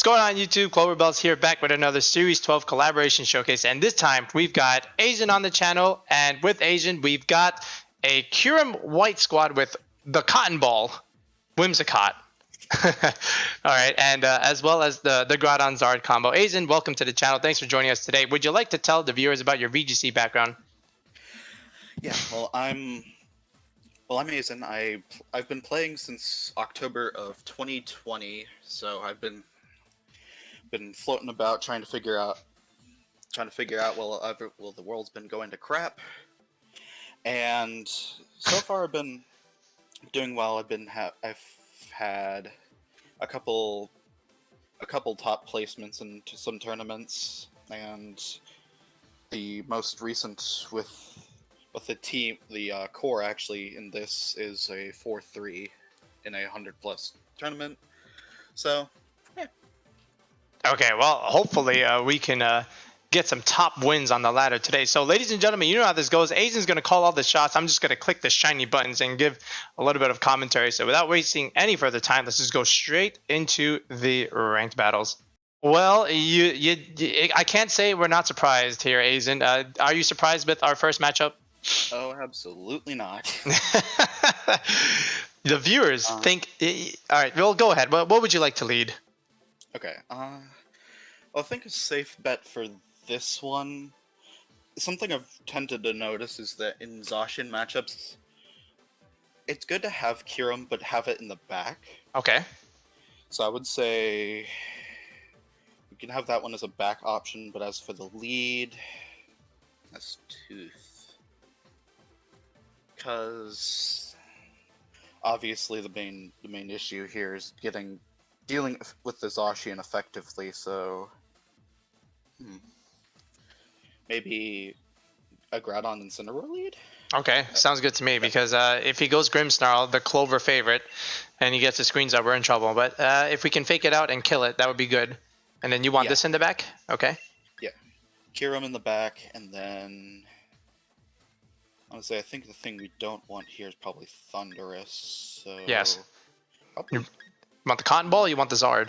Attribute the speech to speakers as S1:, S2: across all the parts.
S1: What's going on YouTube? Cloverbells here, back with another Series 12 collaboration showcase, and this time we've got Aizinn on the channel, and with Aizinn we've got a Kyurem-W squad with the Cotton Ball, Whimsicott. Alright, and as well as the Groudon Zard combo. Aizinn, welcome to the channel. Thanks for joining us today. Would you like to tell the viewers about your VGC background?
S2: Yeah, well, I'm Aizinn. I've been playing since October of 2020, so I've been floating about trying to figure out well the world's been going to crap, and so far I've been doing well. I've had a couple top placements into some tournaments, and the most recent with the team, the core actually in this is a 4-3 in a 100+ tournament. So, yeah.
S1: Okay, well, hopefully we can get some top wins on the ladder today. So, ladies and gentlemen, you know how this goes. Aizinn's going to call all the shots. I'm just going to click the shiny buttons and give a little bit of commentary. So, without wasting any further time, let's just go straight into the ranked battles. Well, I can't say we're not surprised here, Aizinn. Are you surprised with our first matchup?
S2: Oh, absolutely not.
S1: The viewers think... All right, well, go ahead. What would you like to lead?
S2: Okay, well, I think a safe bet for this one, something I've tended to notice is that in Zacian matchups, it's good to have Kyurem, but have it in the back.
S1: Okay.
S2: So I would say you can have that one as a back option, but as for the lead, that's Tooth. Because obviously the main issue here is dealing with the Zacian effectively, so maybe a Groudon Incineroar lead?
S1: Okay, sounds good to me, because if he goes Grimmsnarl, the Clover favorite, and he gets the screens up, we're in trouble. But if we can fake it out and kill it, that would be good. And then you want this in the back? Okay. Yeah.
S2: Kyurem in the back, and then honestly, I think the thing we don't want here is probably Thundurus. So
S1: yes. You want the Cotton Ball or you want the Zard?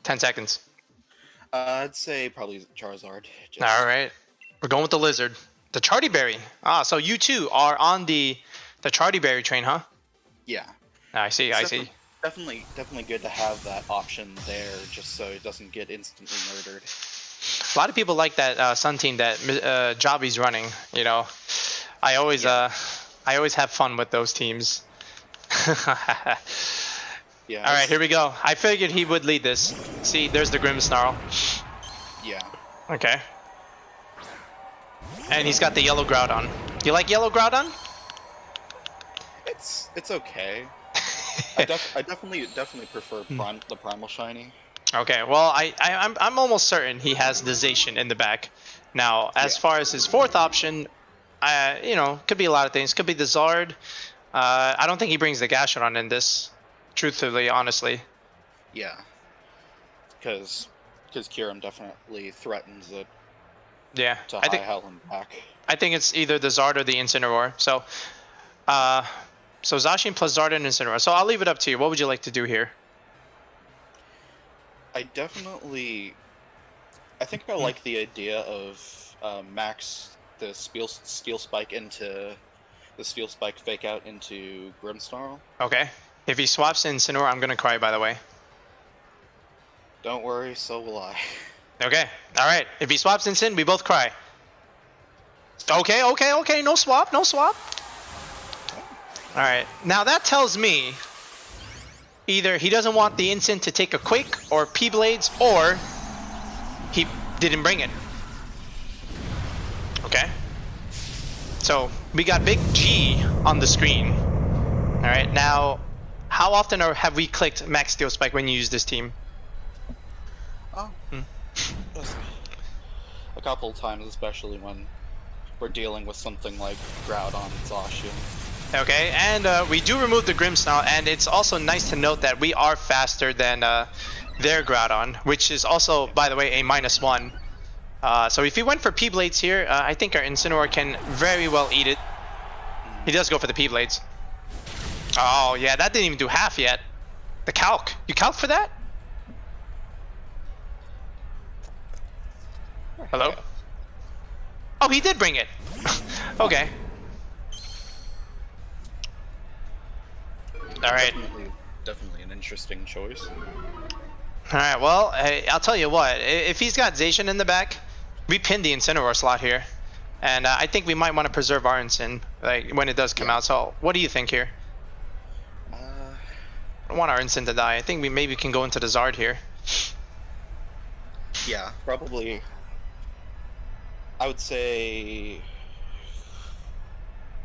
S1: 10 seconds.
S2: I'd say probably Charizard.
S1: Alright. We're going with the Lizard. The Charty Berry. Ah, so you two are on the Charty Berry train, huh?
S2: Yeah.
S1: I see, I see.
S2: Definitely good to have that option there, just so it doesn't get instantly murdered.
S1: A lot of people like that Sun team that Jobby's running. You know, I always have fun with those teams.
S2: Yeah.
S1: All right, here we go. I figured he would lead this. See, there's the Grimmsnarl.
S2: Yeah.
S1: Okay. And he's got the yellow Groudon. You like yellow Groudon?
S2: It's okay. I definitely prefer the Primal Shiny.
S1: Okay, well, I'm almost certain he has the Zacian in the back. Now, as far as his fourth option, you know, could be a lot of things. Could be the Zard. I don't think he brings the Gastrodon in this, truthfully, honestly.
S2: Yeah, because Kyurem definitely threatens it.
S1: Yeah,
S2: to high hell him back.
S1: I think it's either the Zard or the Incineroar. So, so Zacian plus Zard and Incineroar. So I'll leave it up to you. What would you like to do here?
S2: I think I like the idea of max the Steel Spike into the Steel Spike fake out into Grimmsnarl.
S1: Okay. If he swaps in Incineroar, I'm gonna cry, by the way.
S2: Don't worry, so will I.
S1: Okay. All right. If he swaps in Sin, we both cry. Okay. No swap. All right. Now that tells me either he doesn't want the Incin to take a Quake or P-Blades, or he didn't bring it. Okay. So we got big G on the screen. All right. Now, how often have we clicked Max Steel Spike when you use this team?
S2: Oh, a couple times, especially when we're dealing with something like Groudon and Zacian.
S1: Okay, and we do remove the Grimmsnarl, and it's also nice to note that we are faster than their Groudon, which is also, by the way, a -1. So if he went for P-Blades here, I think our Incineroar can very well eat it. He does go for the P-Blades. Oh, yeah, that didn't even do half yet. The calc. You calc for that? Hello?
S2: Yeah.
S1: Oh, he did bring it. Okay. All right.
S2: Definitely an interesting choice.
S1: All right. Well, hey, I'll tell you what. If he's got Zacian in the back, we pin the Incineroar slot here, and I think we might want to preserve our Incin like when it does come out. So, what do you think here? I don't want our Incin to die. I think we maybe can go into the Zard here.
S2: Yeah, probably. I would say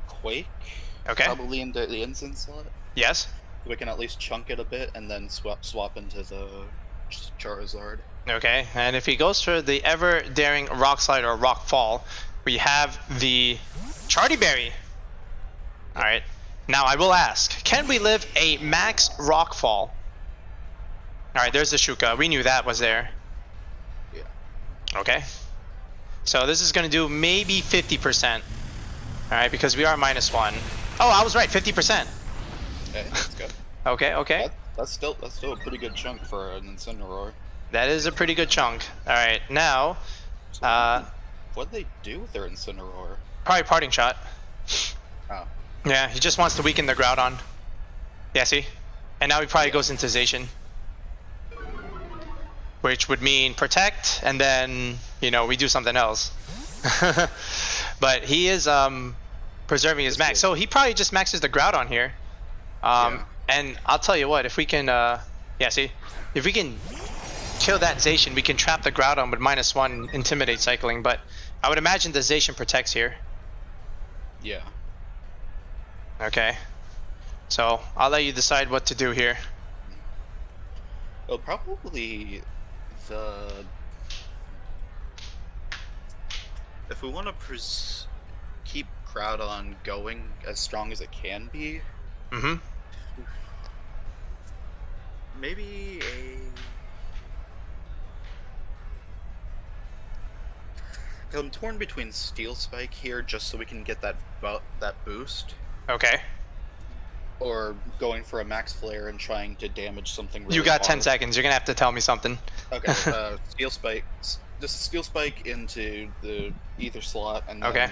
S2: Quake.
S1: Okay.
S2: Probably into the Incin slot.
S1: Yes.
S2: We can at least chunk it a bit and then swap into the Charizard.
S1: Okay, and if he goes for the ever daring Rock Slide or Rock Fall, we have the Charty Berry. All right. Now I will ask, can we live a max Rock Fall? All right, there's the Shuka. We knew that was there.
S2: Yeah.
S1: Okay. So this is going to do maybe 50%. All right, because we are -1. Oh, I was right, 50%.
S2: Okay, that's good.
S1: Okay, okay.
S2: That's still a pretty good chunk for an Incineroar.
S1: That is a pretty good chunk. All right, now,
S2: what do they do with their Incineroar?
S1: probably Parting Shot.
S2: Oh.
S1: Yeah, he just wants to weaken the Groudon. Yeah, see? And now he probably goes into Zacian. Which would mean Protect, and then, you know, we do something else. But he is preserving his max. So he probably just maxes the Groudon here. And I'll tell you what, if we can, yeah, see? If we can kill that Zacian, we can trap the Groudon with -1 Intimidate cycling, but I would imagine the Zacian protects here.
S2: Yeah.
S1: Okay. So, I'll let you decide what to do here.
S2: Well, probably the... If we want to keep Groudon going as strong as it can be...
S1: Mm-hmm.
S2: Maybe I'm torn between Steel Spike here, just so we can get that boost,
S1: Okay.
S2: or going for a Max Flare and trying to damage something really
S1: You got 10
S2: hard.
S1: seconds. You're gonna have to tell me something.
S2: Okay, Steel Spike. Just Steel Spike into the either slot, and then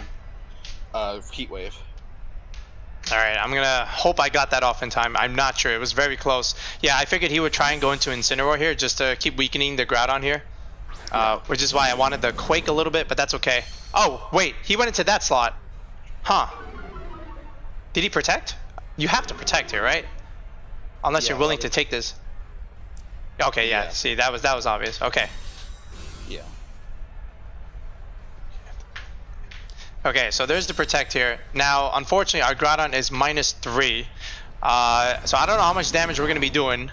S2: Heat Wave.
S1: Alright, I'm gonna hope I got that off in time. I'm not sure. It was very close. Yeah, I figured he would try and go into Incineroar here just to keep weakening the Groudon here. Which is why I wanted the Quake a little bit, but that's okay. Oh, wait. He went into that slot. Huh. Did he protect? You have to protect here, right? Unless you're willing to take this. Okay, yeah. See, that was obvious. Okay.
S2: Yeah.
S1: Okay, so there's the protect here. Now, unfortunately, our Groudon is -3. So I don't know how much damage we're going to be doing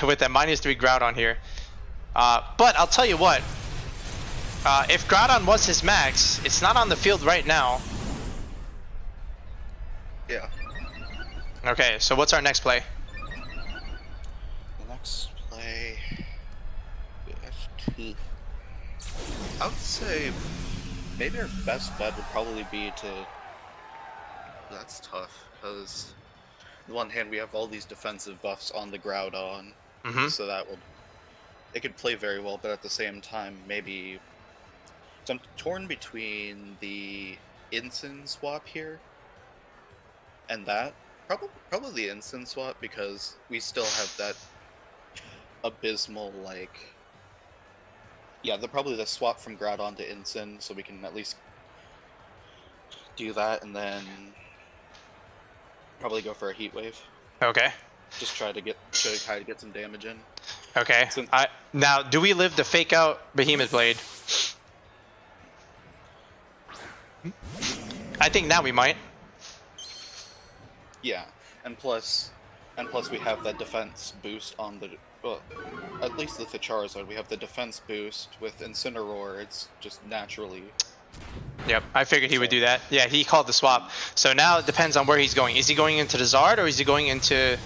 S1: with that -3 Groudon here. But I'll tell you what. If Groudon was his max, it's not on the field right now.
S2: Yeah.
S1: Okay, so what's our next play?
S2: The next play... We have to... I would say... Maybe our best bet would probably be to... That's tough, because... On the one hand, we have all these defensive buffs on the Groudon, so that would... It could play very well, but at the same time, maybe... So I'm torn between the Incin swap here, and that. Probably the Incin swap, because we still have that abysmal, like... Yeah, probably the swap from Groudon to Incin, so we can at least do that, and then probably go for a Heat Wave.
S1: Okay.
S2: Just try to get some damage in.
S1: Okay. Now, do we live to fake out Behemoth Blade? I think now we might.
S2: Yeah, and plus we have that defense boost on the... Well, at least with the Charizard, we have the defense boost. With Incineroar, it's just naturally...
S1: Yep, I figured he would do that. Yeah, he called the swap. So now it depends on where he's going. Is he going into the Zard, or is he going into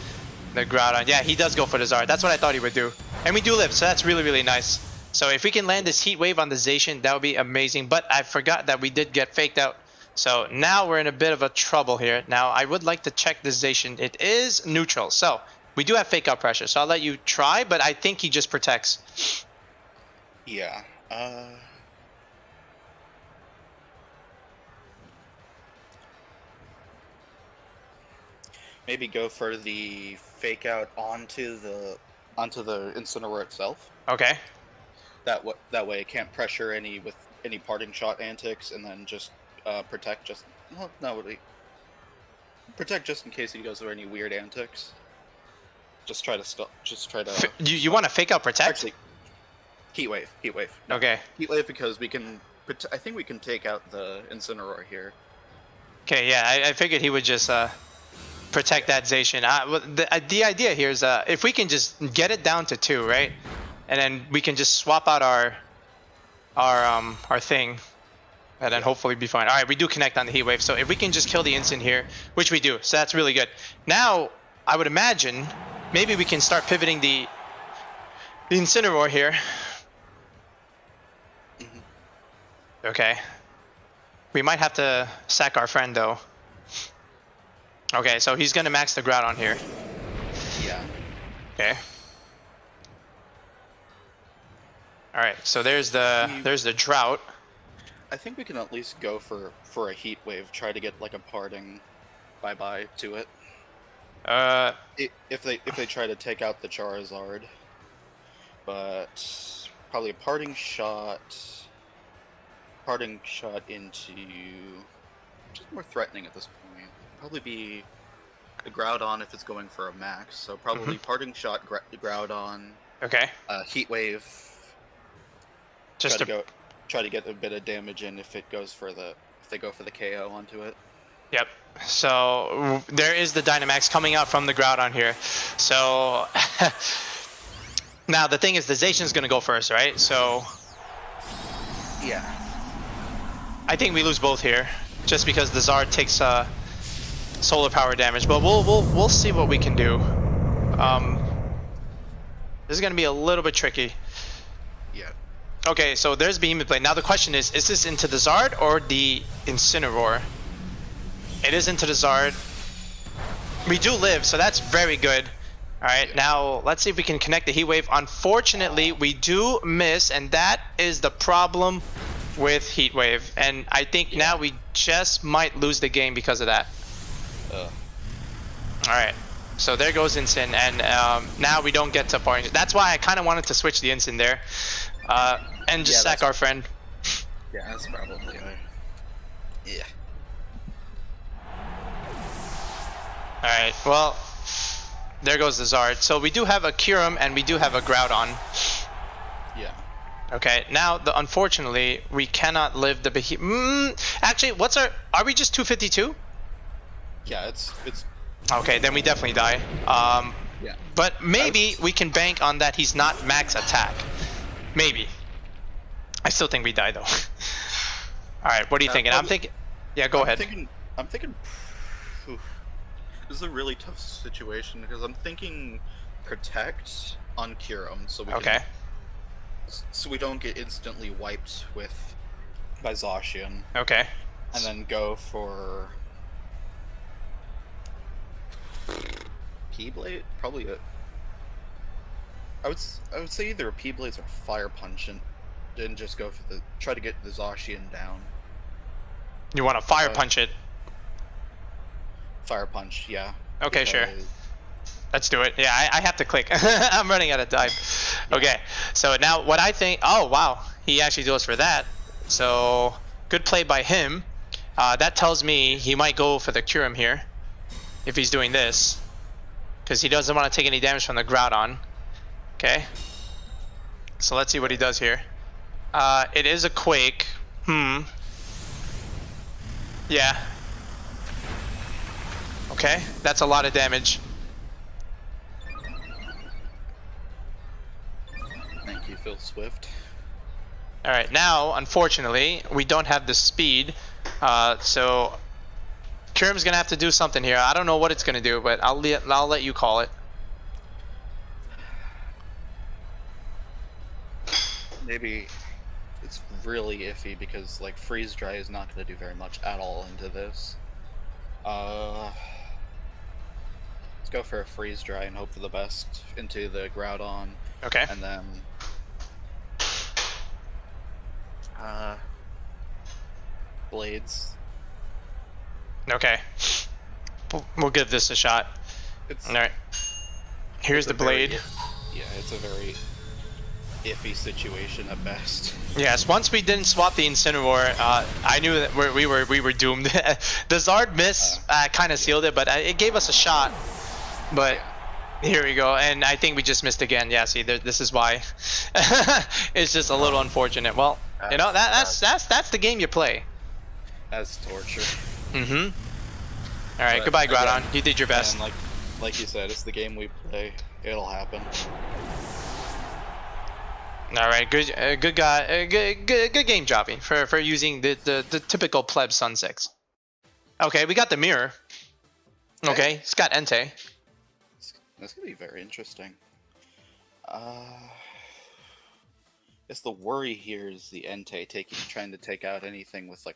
S1: the Groudon? Yeah, he does go for the Zard. That's what I thought he would do. And we do live, so that's really, really nice. So if we can land this Heat Wave on the Zacian, that would be amazing. But I forgot that we did get faked out. So now we're in a bit of a trouble here. Now, I would like to check this Zacian. It is neutral. So We do have fake out pressure, so I'll let you try, but I think he just protects.
S2: Yeah. Maybe go for the fake out onto the Incineroar itself.
S1: Okay.
S2: That way it can't pressure any with any parting shot antics, and then just protect just protect just in case he goes through any weird antics. Just try to stop. Just try to.
S1: You want to fake out protect?
S2: Actually, heat wave. No,
S1: okay.
S2: Heat wave because we can. I think we can take out the Incineroar here.
S1: Okay. Yeah, I figured he would just protect that Zacian. The idea here is if we can just get it down to 2, right, and then we can just swap out our thing, and then hopefully be fine. All right, we do connect on the heat wave, so if we can just kill the Incin here, which we do, so that's really good. Now I would imagine maybe we can start pivoting the Incineroar here. Okay. We might have to sack our friend though. Okay, so he's gonna max the Groudon here.
S2: Yeah.
S1: Okay. All right, so there's the drought.
S2: I think we can at least go for a heat wave. Try to get like a parting bye to it. If they try to take out the Charizard, but probably a parting shot into just more threatening at this point. Probably be the Groudon if it's going for a max. So probably parting shot Groudon.
S1: Okay.
S2: Heat wave.
S1: Just
S2: try to get a bit of damage in if it goes for if they go for the KO onto it.
S1: Yep. So there is the Dynamax coming out from the Groudon here. So now the thing is, the Zacian's gonna go first, right? So
S2: yeah,
S1: I think we lose both here, just because the Zard takes solar power damage. But we'll see what we can do. This is gonna be a little bit tricky.
S2: Yeah.
S1: Okay, so there's Behemoth Blade. Now the question is this into the Zard or the Incineroar? It is into the Zard. We do live, so that's very good. Alright, now let's see if we can connect the Heat Wave. Unfortunately, we do miss, and that is the problem with Heat Wave. And I think now we just might lose the game because of that. Alright, so there goes Incin, and now we don't get to parting. That's why I kind of wanted to switch the Incin there. And just sack our friend.
S2: Yeah, that's probably yeah.
S1: Alright, well, there goes the Zard. So we do have a Kyurem and we do have a Groudon.
S2: Yeah.
S1: Okay, now unfortunately we cannot live the Behemoth. Actually, are we just 252?
S2: Yeah, it's
S1: okay, then we definitely die.
S2: Yeah.
S1: But maybe we can bank on that he's not max attack. Maybe. I still think we die though. Alright, what are you thinking? I'm thinking. Yeah, go ahead.
S2: I'm thinking. This is a really tough situation because I'm thinking protect on Kyurem so we don't get instantly wiped by Zacian.
S1: Okay.
S2: And then go for P-Blade, probably I would say either a P-Blades or Fire Punch, and then just go for try to get the Zacian down.
S1: You want to Fire Punch it?
S2: Fire Punch, yeah.
S1: Okay, sure. Let's do it. Yeah, I have to click. I'm running out of time. Okay, so now what I think... Oh, wow. He actually goes for that. So, good play by him. That tells me he might go for the Kyurem here, if he's doing this. Because he doesn't want to take any damage from the Groudon. Okay. So let's see what he does here. It is a quake. Yeah. Okay, that's a lot of damage.
S2: Thank you, Phil Swift.
S1: Alright, now, unfortunately, we don't have the speed. So, Kyurem's gonna have to do something here. I don't know what it's gonna do, but I'll let you call it.
S2: Maybe it's really iffy because, like, Freeze Dry is not gonna do very much at all into this. let's go for a freeze dry and hope for the best into the Groudon.
S1: Okay.
S2: And then Blades.
S1: Okay. We'll give this a shot.
S2: It's,
S1: all right. Here's the blade.
S2: It's a very iffy situation at best.
S1: Yes, once we didn't swap the Incineroar, I knew that we were doomed. The Zard miss kind of sealed it, but it gave us a shot. But here we go, and I think we just missed again. Yeah, see, this is why. It's just a little unfortunate. Well, you know, that's the game you play.
S2: That's torture.
S1: Mm-hmm. All right, goodbye, Groudon. You did your best.
S2: And like you said, it's the game we play. It'll happen.
S1: All right, good guy, good game, Joppy, for using the typical pleb Sun 6. Okay, we got the mirror. Okay, it's got Entei.
S2: That's gonna be very interesting. Guess the worry here is the Entei trying to take out anything with like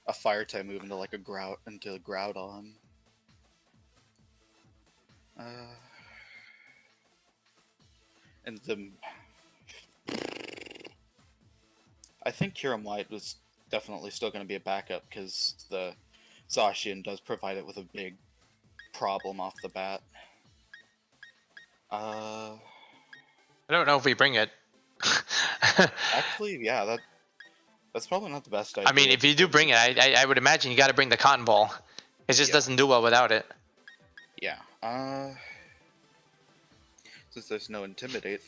S2: a fire type move into like a Groudon. And I think Kyurem-W was definitely still going to be a backup because the Zacian does provide it with a big problem off the bat.
S1: I don't know if we bring it.
S2: Actually, yeah, that's probably not the best idea.
S1: I mean, if you do bring it, I would imagine you got to bring the cotton ball. It just doesn't do well without it.
S2: Yeah. Since there's no Intimidate,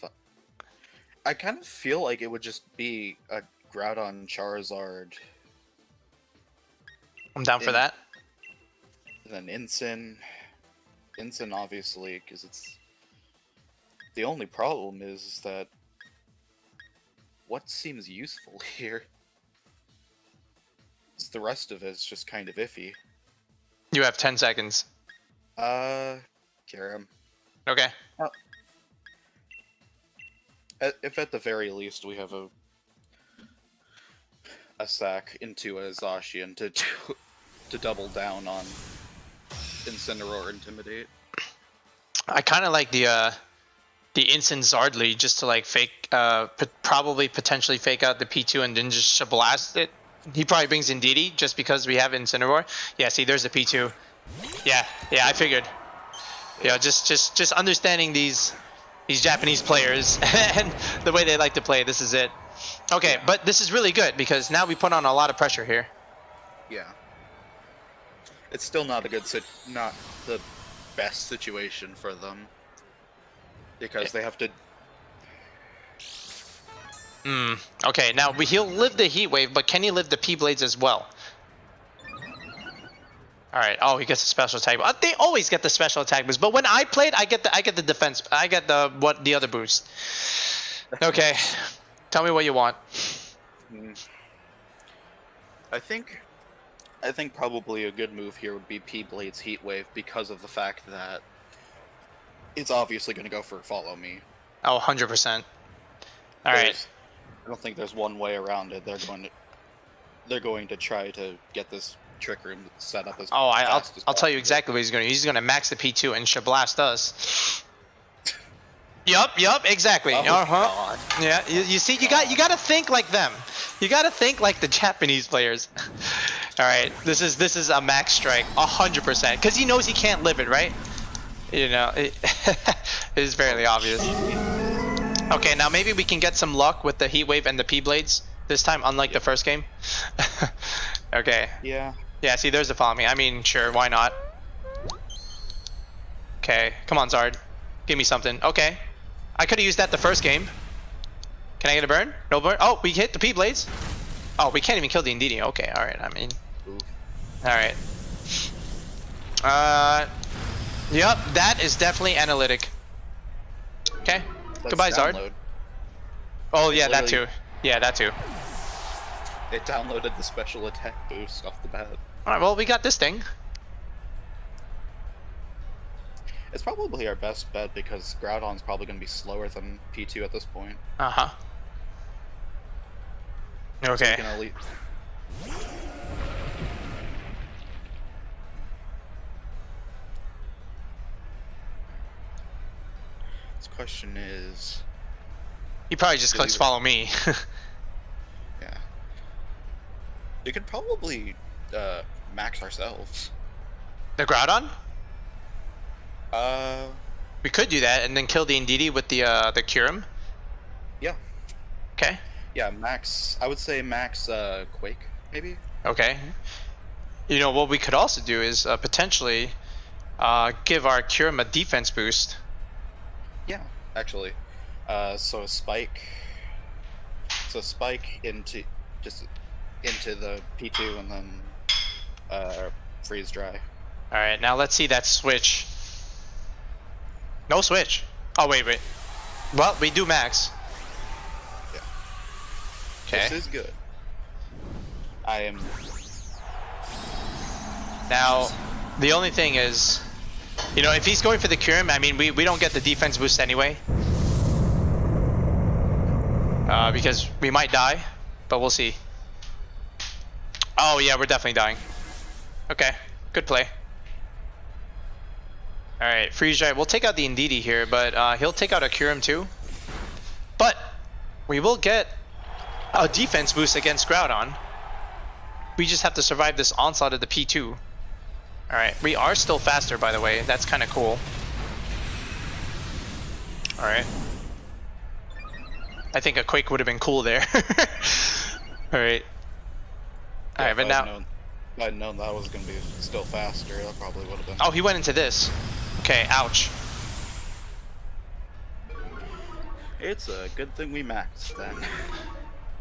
S2: I kind of feel like it would just be a Groudon Charizard.
S1: I'm down for that.
S2: Then Incineroar, obviously, because it's the only problem is that what seems useful here is the rest of it is just kind of iffy.
S1: You have 10 seconds.
S2: Kyurem.
S1: Okay.
S2: If at the very least we have a sack into a Zacian to double down on Incineroar Intimidate.
S1: I kind of like the Incin Zard lead just to like fake, probably potentially fake out the P2 and then just blast it. He probably brings Indeedee just because we have Incineroar. Yeah, see, there's the P2. Yeah, I figured. You know, just understanding these Japanese players and the way they like to play. This is it. Okay, but this is really good because now we put on a lot of pressure here.
S2: Yeah. It's still not not the best situation for them because they have to.
S1: Okay, now he'll live the Heat Wave, but can he live the P-Blades as well? All right. Oh, he gets a special attack. They always get the special attack boost, but when I played, I get the defense. I get the other boost. Okay, tell me what you want.
S2: I think probably a good move here would be P-Blade's Heat Wave because of the fact that it's obviously going to go for Follow Me.
S1: Oh, 100%. All right.
S2: I don't think there's one way around it. They're going to try to get this Trick Room set up as fast as
S1: I'll tell you exactly what he's going to do. He's going to max the P2 and Shablast us. Yup, exactly.
S2: Oh, God.
S1: Yeah, you see, you got to think like them. You got to think like the Japanese players. All right, this is a max strike, 100%, because he knows he can't live it, right? You know, it is fairly obvious. Okay, now maybe we can get some luck with the Heat Wave and the P-Blades this time, unlike the first game. Okay.
S2: Yeah.
S1: Yeah, see, there's the follow me. I mean, sure, why not? Okay, come on, Zard. Give me something. Okay. I could have used that the first game. Can I get a burn? No burn? Oh, we hit the P-Blades. Oh, we can't even kill the Indeedee. Okay, alright, I mean. Alright. Yep, that is definitely analytic. Okay. Goodbye, Zard.
S2: Download.
S1: Oh, yeah, that too. Yeah, that too.
S2: It downloaded the special attack boost off the bat.
S1: Alright, well, we got this thing.
S2: It's probably our best bet because Groudon's probably going to be slower than P2 at this point.
S1: Uh-huh. Okay.
S2: So we can at least... This question is...
S1: He probably just clicks follow me.
S2: Yeah. We could probably max ourselves.
S1: The Groudon?
S2: Uh,
S1: We could do that and then kill the Indeedee with the Kyurem.
S2: yeah.
S1: Okay.
S2: Yeah, max... I would say max Quake, maybe?
S1: Okay. You know, what we could also do is potentially give our Kyurem a defense boost.
S2: Yeah, actually. So a spike... So spike into... Just into the P2 and then freeze dry.
S1: Alright, now let's see that switch. No switch. Oh, wait. Well, we do max.
S2: Yeah.
S1: Okay.
S2: This is good. I am...
S1: Now, the only thing is, you know, if he's going for the Kyurem, I mean, we don't get the defense boost anyway. Because we might die, but we'll see. Oh, yeah, we're definitely dying. Okay, good play. Alright, freeze dry. We'll take out the Indeedee here, but he'll take out a Kyurem too. But we will get a defense boost against Groudon. We just have to survive this onslaught of the P2. Alright, we are still faster, by the way. That's kind of cool. Alright. I think a Quake would have been cool there. Alright. Alright, but now...
S2: If I'd known that was going to be still faster, that probably would have been...
S1: Oh, he went into this. Okay, ouch.
S2: It's a good thing we maxed then.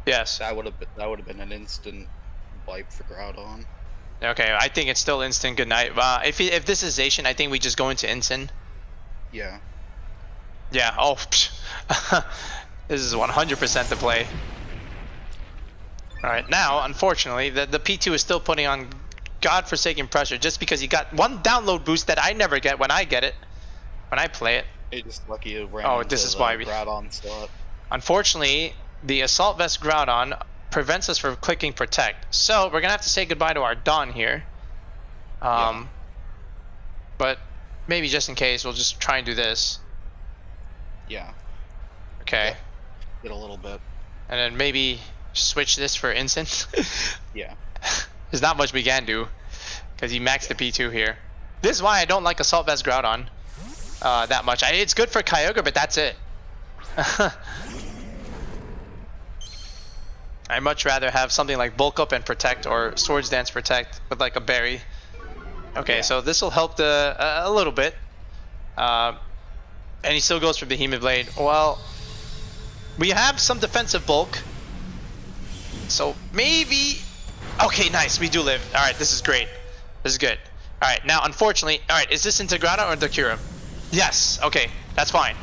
S1: Yes.
S2: That would have been an instant wipe for Groudon.
S1: Okay, I think it's still instant goodnight. If this is Zacian, I think we just go into Instant.
S2: Yeah.
S1: Yeah, oh, this is 100% the play. Alright, now, unfortunately, the P2 is still putting on godforsaken pressure just because he got one download boost that I never get when I get it. When I play it.
S2: It's just lucky you ran
S1: Oh,
S2: into
S1: this is
S2: the
S1: why we...
S2: Groudon slot.
S1: Unfortunately, the Assault Vest Groudon prevents us from clicking Protect. So, we're going to have to say goodbye to our Dawn here.
S2: Yeah.
S1: But maybe just in case, we'll just try and do this.
S2: Yeah.
S1: Okay.
S2: Yeah. Get a little bit.
S1: And then maybe switch this for Instant.
S2: Yeah.
S1: There's not much we can do because he maxed the P2 here. This is why I don't like Assault Vest Groudon that much. It's good for Kyogre, but that's it. I'd much rather have something like Bulk Up and Protect or Swords Dance Protect with like a berry. Okay,
S2: Yeah.
S1: so this will help a little bit. And he still goes for Behemoth Blade. Well, we have some defensive bulk. So maybe... Okay, nice. We do live. Alright, this is great. This is good. Alright, now unfortunately... Alright, is this into Groudon or the Kyurem? Yes. Okay, that's fine.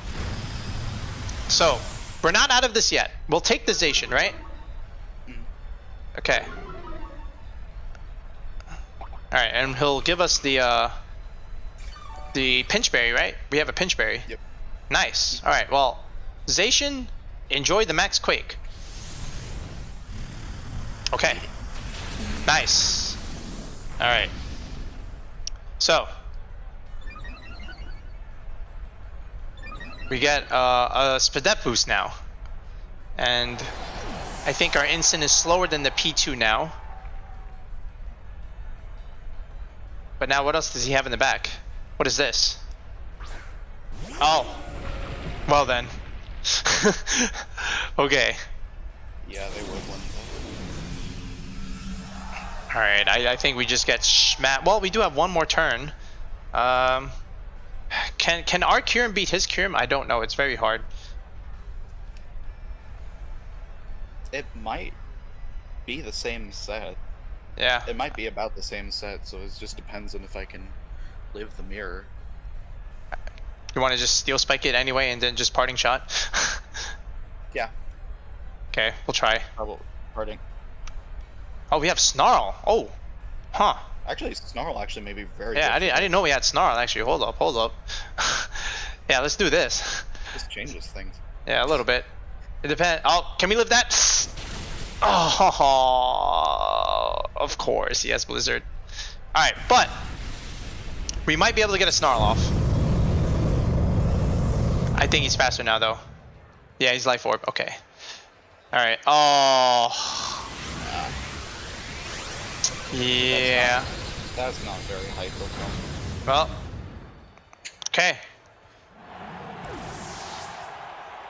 S1: So, we're not out of this yet. We'll take the Zacian, right? Okay. Alright, and he'll give us the Pinchberry, right? We have a Pinchberry.
S2: Yep.
S1: Nice. Alright, well, Zacian, enjoy the Max Quake. Okay. Nice. Alright. So. We get a Spadep boost now. And I think our Instant is slower than the P2 now. But now what else does he have in the back? What is this? Oh. Well then. Okay.
S2: Yeah, they would win.
S1: Alright, I think we just get smacked. Well, we do have one more turn. Can our Kyurem beat his Kyurem? I don't know. It's very hard.
S2: It might be the same set.
S1: Yeah.
S2: It might be about the same set, so it just depends on if I can live the mirror.
S1: You want to just Steel Spike it anyway and then just parting shot?
S2: Yeah.
S1: Okay, we'll try.
S2: Probably parting.
S1: Oh, we have Snarl. Oh. Huh.
S2: Actually, Snarl actually may be very
S1: Yeah,
S2: good
S1: I didn't know we had Snarl actually. Hold up. Yeah, let's do this.
S2: This changes things.
S1: Yeah, a little bit. It depends. Oh, can we live that? Oh, of course. Yes, Blizzard. Alright, but we might be able to get a Snarl off. I think he's faster now, though. Yeah, he's Life Orb. Okay. Alright. Oh. Yeah.
S2: That's not very hyper.
S1: Well. Okay.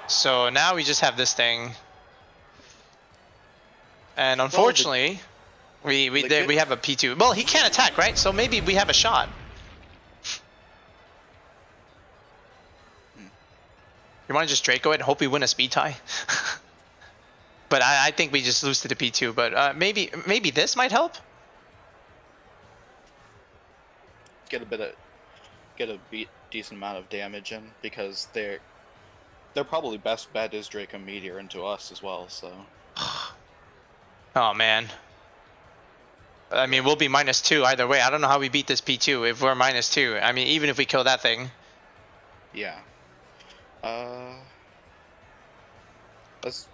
S1: So now we just have this thing. And unfortunately, we have a P2. Well, he can't attack, right? So maybe we have a shot. You want to just Draco it and hope we win a speed tie? But I think we just lose to the P2. But maybe this might help.
S2: Get a decent amount of damage in, because their probably best bet is Draco Meteor into us as well. So.
S1: Oh man. I mean, we'll be -2 either way. I don't know how we beat this P2 if we're -2. I mean, even if we kill that thing.
S2: Yeah. Let's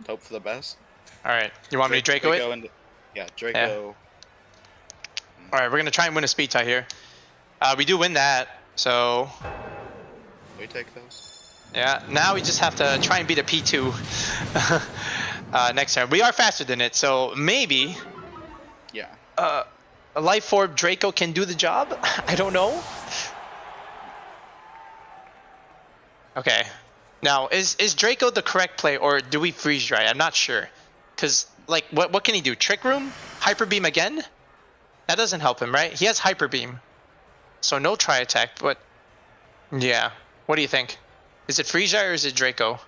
S2: hope for the best.
S1: All right. You want me to Draco it?
S2: Yeah, Draco.
S1: Yeah. All right, we're gonna try and win a speed tie here. We do win that, so.
S2: We take those.
S1: Yeah. Now we just have to try and beat a P2 next turn. We are faster than it, so maybe.
S2: Yeah.
S1: A Life Orb Draco can do the job. I don't know. Okay. Now, is Draco the correct play, or do we freeze dry? I'm not sure. Cause like, what can he do? Trick Room? Hyper Beam again? That doesn't help him, right? He has Hyper Beam, so no Tri Attack. But yeah, what do you think? Is it freeze dry or is it Draco?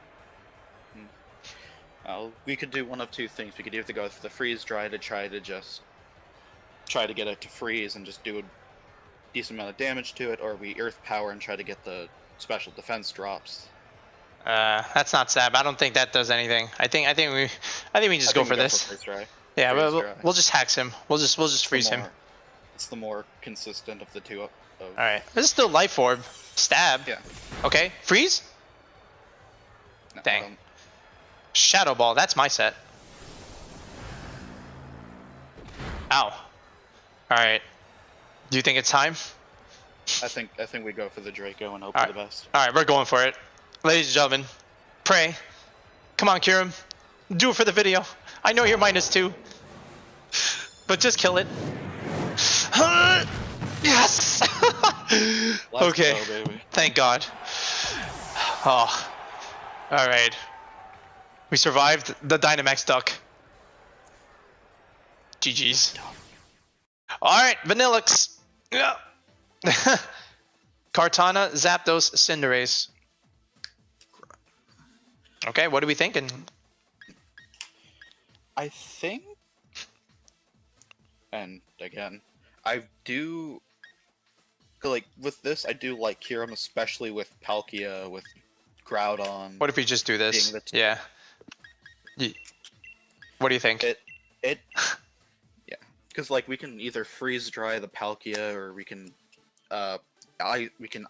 S2: We could do one of two things. We could either go for the freeze dry to try to get it to freeze and just do a decent amount of damage to it, or we Earth Power and try to get the special defense drops.
S1: That's not Sab. I don't think that does anything. I think we just go for this. Yeah, we'll just Hax him. We'll just freeze him.
S2: It's the more consistent of the two.
S1: All right. This is still Life Orb. Stab.
S2: Yeah.
S1: Okay. Freeze.
S2: No,
S1: Dang. Shadow Ball. That's my set. Ow. All right. Do you think it's time?
S2: I think we go for the Draco and hope for the best.
S1: All right, we're going for it. Ladies and gentlemen, pray. Come on, Kyurem. Do it for the video. I know you're -2. But just kill it. Yes! Okay.
S2: Let's go, baby.
S1: Thank God. Oh. Alright. We survived the Dynamax Duck. GG's. Alright, Vanilluxe. Yeah. Kartana, Zapdos, Cinderace. Okay, what are we thinking?
S2: I think, and again, I do like with this. I do like Kyurem, especially with Palkia, with Groudon.
S1: What if we just do this? Yeah. What do you think?
S2: Yeah, because like we can either freeze dry the Palkia, or we can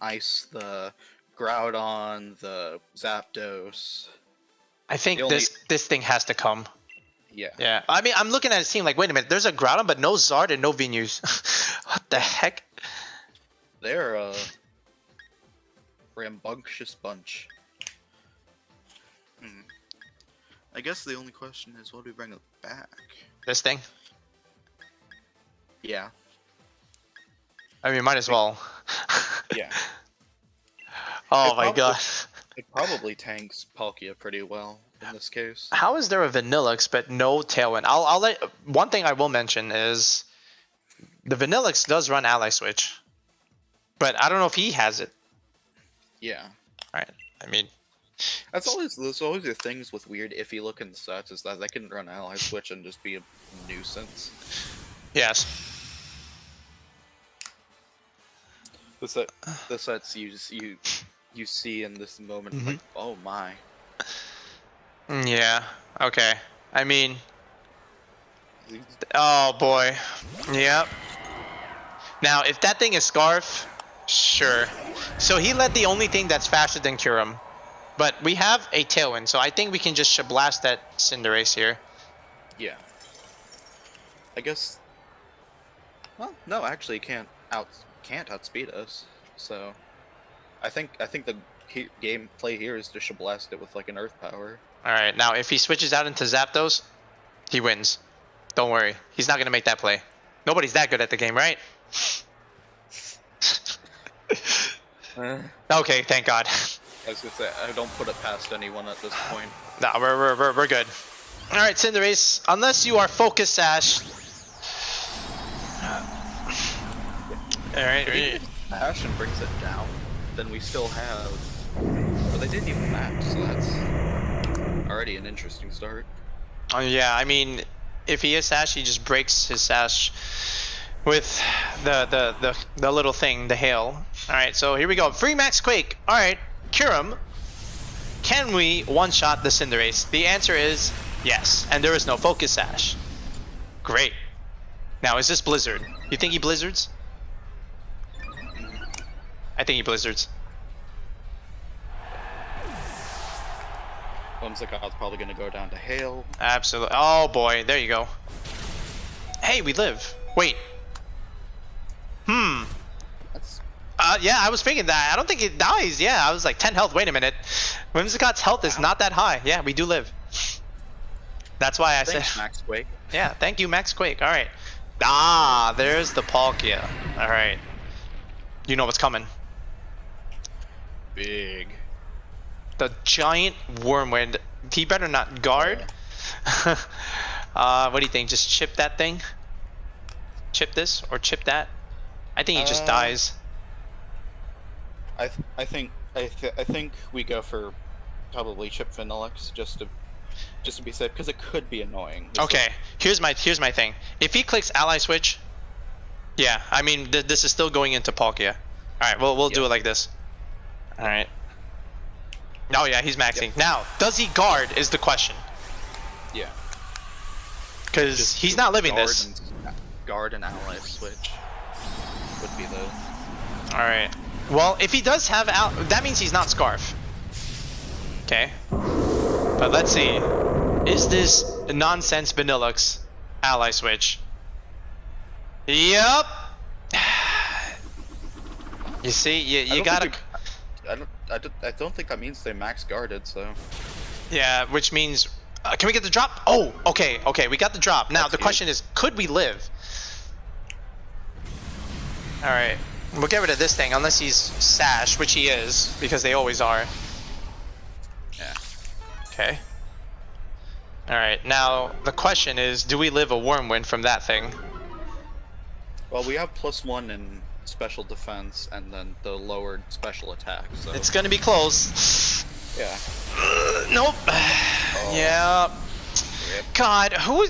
S2: ice the Groudon, the Zapdos.
S1: I think this thing has to come.
S2: Yeah.
S1: Yeah. I mean, I'm looking at it seeing like, wait a minute, there's a Groudon, but no Zard and no Venus. What the heck?
S2: They're a rambunctious bunch. I guess the only question is, what do we bring it back?
S1: This thing?
S2: Yeah.
S1: I mean, might as well.
S2: Yeah.
S1: Oh my god.
S2: It probably tanks Palkia pretty well in this case.
S1: How is there a Vanilluxe but no Tailwind? I'll let one thing I will mention is the Vanilluxe does run Ally Switch, but I don't know if he has it.
S2: Yeah.
S1: Right. I mean,
S2: there's always the things with weird iffy looking sets is that they can run Ally Switch and just be a nuisance.
S1: Yes.
S2: The sets you see in this moment, like, oh my.
S1: Yeah. Okay. I mean, oh boy. Yep. Now, if that thing is Scarf, sure. So he led the only thing that's faster than Kyurem, but we have a Tailwind, so I think we can just blast that Cinderace here.
S2: Yeah. I guess. Well, no, actually, can't outspeed us. So, I think the gameplay here is to Shablast it with like an Earth Power.
S1: All right, now if he switches out into Zapdos, he wins. Don't worry, he's not gonna make that play. Nobody's that good at the game, right? Okay, thank God.
S2: I was gonna say I don't put it past anyone at this point.
S1: Nah, we're good. All right, Cinderace, unless you are Focus Sash. All right.
S2: Ash and brings it down, then we still have. But they didn't even max, so that's already an interesting start.
S1: Yeah, I mean, if he is Sash, he just breaks his Sash with the little thing, the hail. All right, so here we go. Free max Quake. All right, Kyurem. Can we one-shot the Cinderace? The answer is yes, and there is no Focus Sash. Great. Now, is this Blizzard? You think he Blizzards? I think he Blizzards.
S2: Whimsicott's probably gonna go down to hail.
S1: Absolutely. Oh boy, there you go. Hey, we live. Wait.
S2: That's
S1: Yeah, I was thinking that. I don't think it dies. Yeah, I was like 10 health. Wait a minute. Whimsicott's health is not that high. Yeah, we do live. That's why I
S2: thanks,
S1: said.
S2: Max Quake.
S1: Yeah, thank you, Max Quake. All right. Ah, there's the Palkia. All right. You know what's coming.
S2: Big.
S1: The giant Wormwind. He better not guard. What do you think? Just chip that thing? Chip this or chip that? I think he just dies.
S2: I think we go for probably chip Vanilluxe just to be safe because it could be annoying.
S1: Okay, here's my thing. If he clicks ally switch, yeah, I mean this is still going into Palkia. All right, we'll do it like this. All right. Oh yeah, he's maxing. Yep. Now, does he guard is the question.
S2: Yeah.
S1: Because he's not living this.
S2: Guard and ally switch would be the.
S1: All right. Well, if he does have that means he's not Scarf. Okay. But let's see. Is this nonsense Vanilluxe ally switch? Yep. You see, you gotta.
S2: I don't think that means they max guarded, so.
S1: Yeah, which means, can we get the drop? Oh, okay, we got the drop. Now the question is, could we live? All right, we'll get rid of this thing unless he's Sash, which he is, because they always are.
S2: Yeah.
S1: Okay. All right, now the question is, do we live a Wormwind from that thing?
S2: Well, we have +1 in special defense and then the lowered special attack, so
S1: it's gonna be close.
S2: Yeah.
S1: Nope.
S2: Oh.
S1: Yeah.
S2: Yep.
S1: God, who?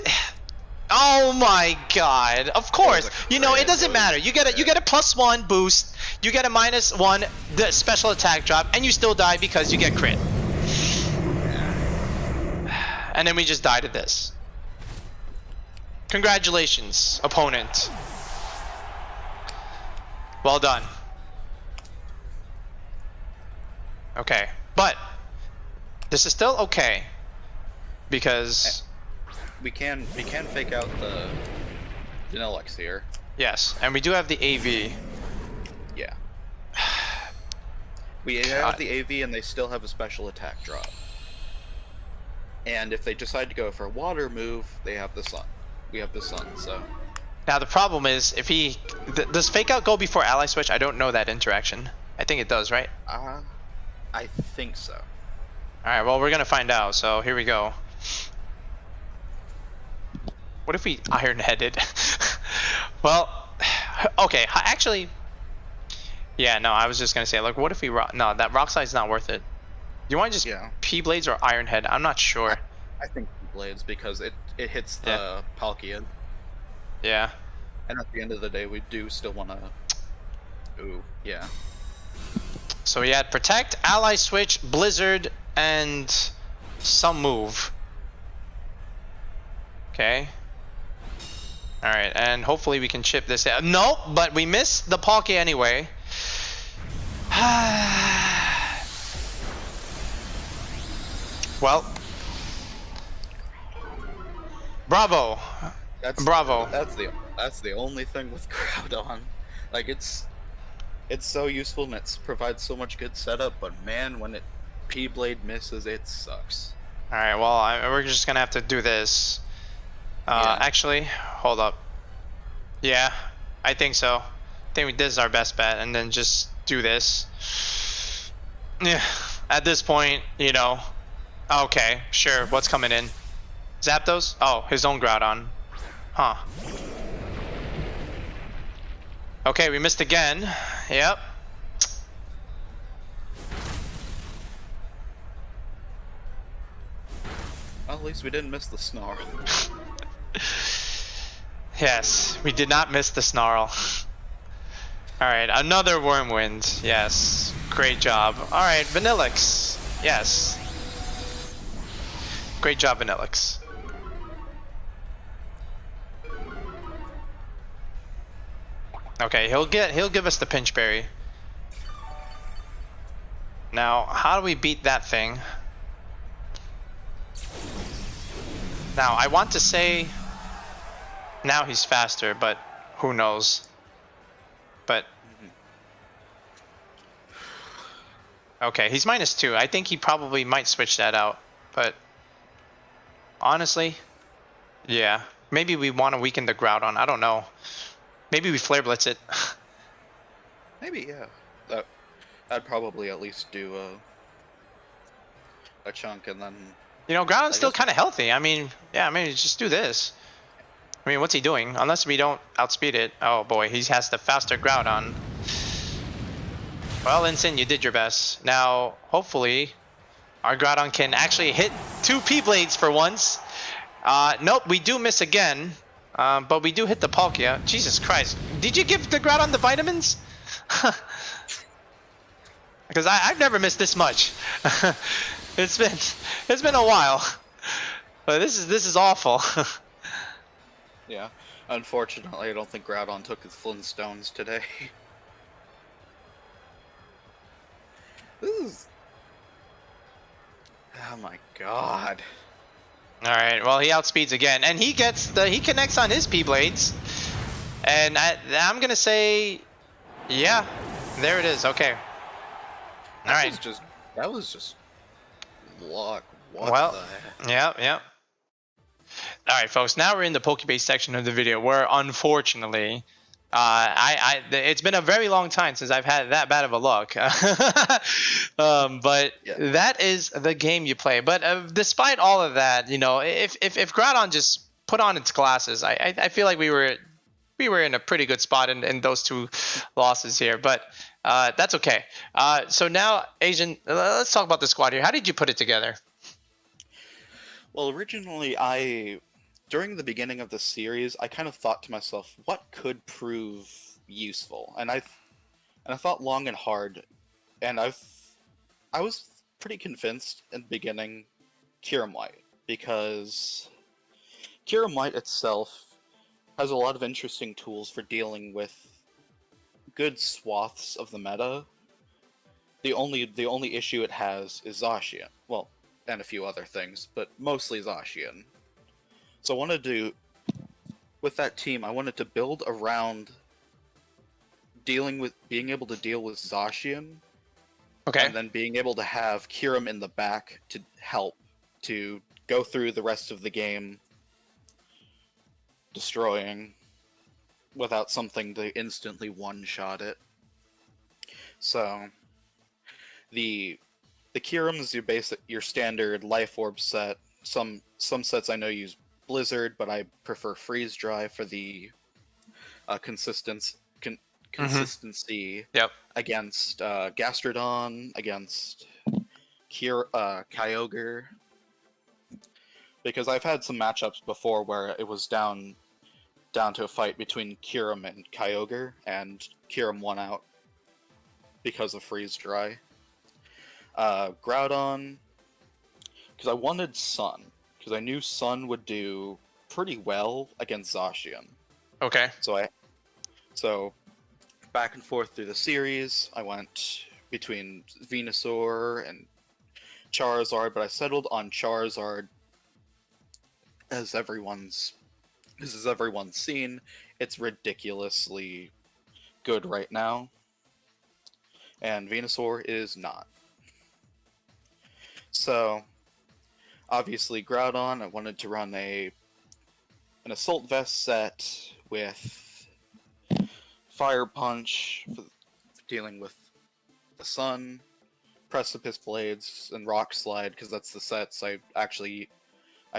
S1: Oh my God! Of course, you know it doesn't matter. You get a +1 boost. You get a -1 the special attack drop, and you still die because you get crit.
S2: Yeah.
S1: And then we just died at this. Congratulations, opponent. Well done. Okay, but this is still okay because
S2: we can fake out the Vanilluxe here.
S1: Yes, and we do have the AV.
S2: Yeah. We have the AV and they still have a special attack drop. And if they decide to go for a water move, they have the sun. We have the sun, so.
S1: Now the problem is, if he does fake out go before ally switch? I don't know that interaction. I think it does, right?
S2: I think so.
S1: All right, well we're gonna find out. So here we go. What if we iron-headed? Well, okay, actually, yeah, no, I was just gonna say, like, what if we no, that rock slide's not worth it. You want to just P-Blades or Iron Head? I'm not sure.
S2: I think Blades because it hits the Palkia.
S1: Yeah.
S2: And at the end of the day, we do still want to. Ooh, yeah.
S1: So we had Protect, Ally Switch, Blizzard, and some move. Okay. Alright, and hopefully we can chip this out. Nope, but we missed the Palkia anyway. Well. Bravo.
S2: Bravo. That's the only thing with Groudon. Like, it's It's so useful and it provides so much good setup, but man, when it P-Blade misses, it sucks.
S1: All right, well, we're just gonna have to do this.
S2: Yeah.
S1: Actually, hold up. Yeah, I think so. I think this is our best bet, and then just do this. Yeah, at this point, you know. Okay, sure. What's coming in? Zapdos? Oh, his own Groudon. Huh. Okay, we missed again. Yep.
S2: Well, at least we didn't miss the Snarl.
S1: Yes, we did not miss the Snarl. Alright, another Wormwind. Yes, great job. Alright, Vanilluxe. Yes. Great job, Vanilluxe. Okay, he'll give us the Pinch Berry. Now, how do we beat that thing? Now, I want to say now he's faster, but who knows? But okay, he's -2. I think he probably might switch that out, but honestly, yeah, maybe we want to weaken the Groudon. I don't know. Maybe we Flare Blitz it.
S2: Maybe, yeah. I'd probably at least do a chunk and then.
S1: You know, Groudon's still kind of healthy. I mean, yeah, maybe just do this. I mean, what's he doing? Unless we don't outspeed it. Oh boy, he has the faster Groudon. Well, Incineroar, you did your best. Now, hopefully, our Groudon can actually hit 2 P-Blades for once. Nope, we do miss again. But we do hit the Palkia. Jesus Christ. Did you give the Groudon the vitamins? Because I've never missed this much. It's been a while. But this is awful.
S2: Yeah. Unfortunately, I don't think Groudon took his Flintstones today. This is... Oh my god.
S1: Alright, well, he outspeeds again. And he connects on his P-Blades. And I'm going to say, yeah, there it is. Okay. Alright.
S2: That was just luck. What
S1: well,
S2: the heck?
S1: Yeah. Alright, folks, now we're in the Pokepaste section of the video where, unfortunately, it's been a very long time since I've had that bad of a luck. But yeah. That is the game you play. But despite all of that, you know, if Groudon just put on its glasses, I feel like we were in a pretty good spot in those 2 losses here. But that's okay. So now, Aizinn, let's talk about the squad here. How did you put it together?
S2: Well, originally, during the beginning of the series, I kind of thought to myself, what could prove useful? And I thought long and hard, and I was pretty convinced in the beginning Kyurem-W, because Kyurem-W itself has a lot of interesting tools for dealing with good swaths of the meta. The only issue it has is Zacian. Well, and a few other things, but mostly Zacian. So I wanted to, with that team, I wanted to build around being able to deal with Zacian,
S1: okay,
S2: and then being able to have Kyurem in the back to help to go through the rest of the game destroying without something to instantly one-shot it. So the Kyurem's your standard Life Orb set. Some sets I know use Blizzard, but I prefer Freeze Dry for the consistency.
S1: Yep.
S2: Against Gastrodon, against Kyogre. Because I've had some matchups before where it was down to a fight between Kyurem and Kyogre, and Kyurem won out because of Freeze Dry. Groudon, because I wanted Sun, because I knew Sun would do pretty well against Zacian.
S1: Okay.
S2: So back and forth through the series, I went between Venusaur and Charizard, but I settled on Charizard. As everyone's seen, it's ridiculously good right now. and Venusaur is not. So, obviously, Groudon, I wanted to run an Assault Vest set with Fire Punch for dealing with the Sun, Precipice Blades, and Rock Slide, because that's the sets I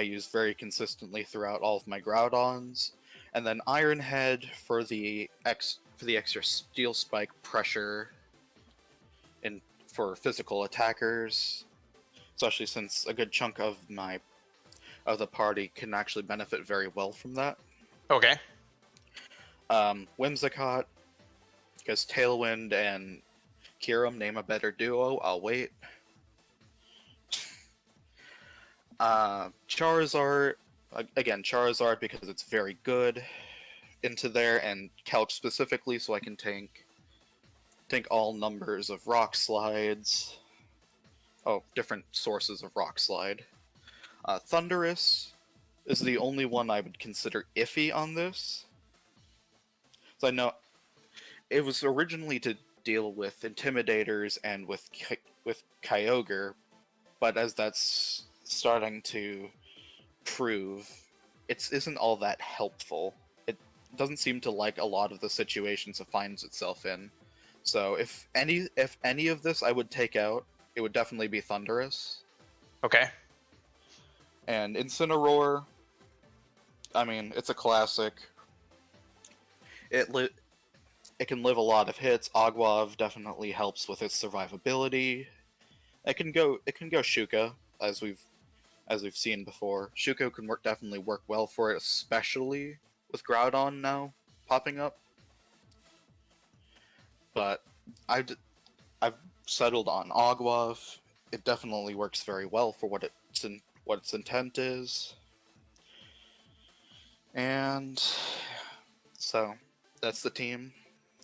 S2: use very consistently throughout all of my Groudons. And then Iron Head for the extra Steel Spike pressure and for physical attackers, especially since a good chunk of the party can actually benefit very well from that.
S1: Okay.
S2: Whimsicott, because Tailwind and Kyurem name a better duo. I'll wait. Charizard, again, Charizard because it's very good into there, and Calc specifically so I can tank all numbers of Rock Slides. Oh, different sources of Rock Slide. Thundurus is the only one I would consider iffy on this. So I know it was originally to deal with Intimidators and with Kyogre, but as that's starting to prove, it isn't all that helpful. It doesn't seem to like a lot of the situations it finds itself in. So if any of this I would take out, it would definitely be Thundurus.
S1: Okay.
S2: And Incineroar, I mean, it's a classic. It can live a lot of hits. Agwav definitely helps with its survivability. It can go Shuka, as we've seen before. Shuka can definitely work well for it, especially with Groudon now popping up. But I've settled on Agwav. It definitely works very well for what its intent is. And so that's the team.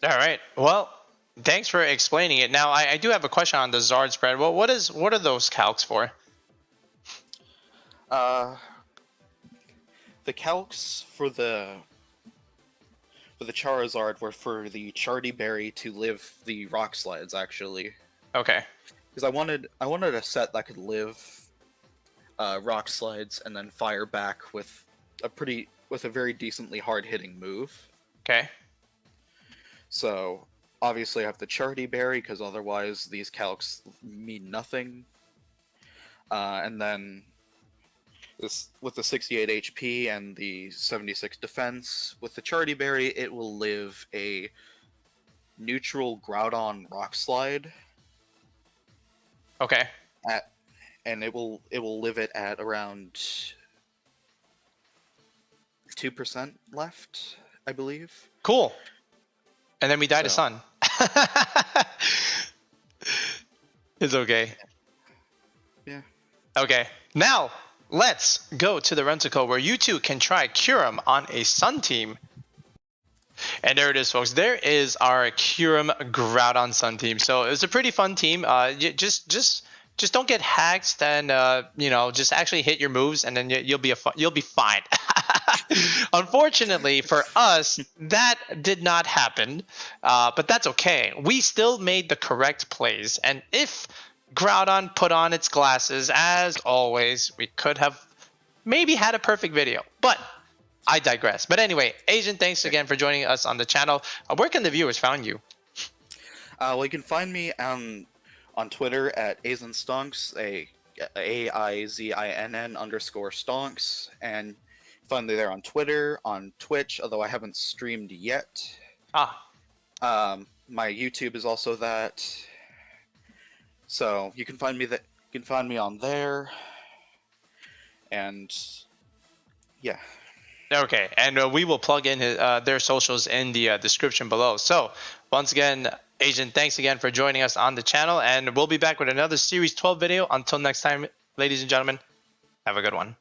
S1: All right. Well, thanks for explaining it. Now, I do have a question on the Zard spread. Well, what are those calcs for?
S2: The calcs for the Charizard were for the Chardy Berry to live the Rock Slides, actually.
S1: Okay.
S2: Because I wanted a set that could live Rock Slides and then fire back with a very decently hard hitting move.
S1: Okay.
S2: So obviously I have the Chardy Berry because otherwise these calcs mean nothing. And then this with the 68 HP and the 76 defense, with the Chardy Berry, it will live a neutral Groudon Rock Slide.
S1: Okay.
S2: And it will live it at around 2% left, I believe.
S1: Cool. And then we die to Sun. It's okay.
S2: Yeah.
S1: Okay. Now, let's go to the Renticle where you two can try Kyurem on a Sun team. And there it is, folks. There is our Kyurem Groudon Sun team. So it's a pretty fun team. Just don't get hacked, and just actually hit your moves, and then you'll be fine. Unfortunately for us, that did not happen, but that's okay. We still made the correct plays, and if Groudon put on its glasses, as always, we could have maybe had a perfect video, but I digress. But anyway, Aizinn, thanks again for joining us on the channel. Where can the viewers find you?
S2: Well, you can find me on Twitter at Aizinn Stonks, AIZINN_Stonks, and find me there on Twitter, on Twitch, although I haven't streamed yet. My YouTube is also that. So you can find me on there. And yeah.
S1: Okay, and we will plug in their socials in the description below. So once again, Aizinn, thanks again for joining us on the channel, and we'll be back with another Series 12 video. Until next time, ladies and gentlemen, have a good one.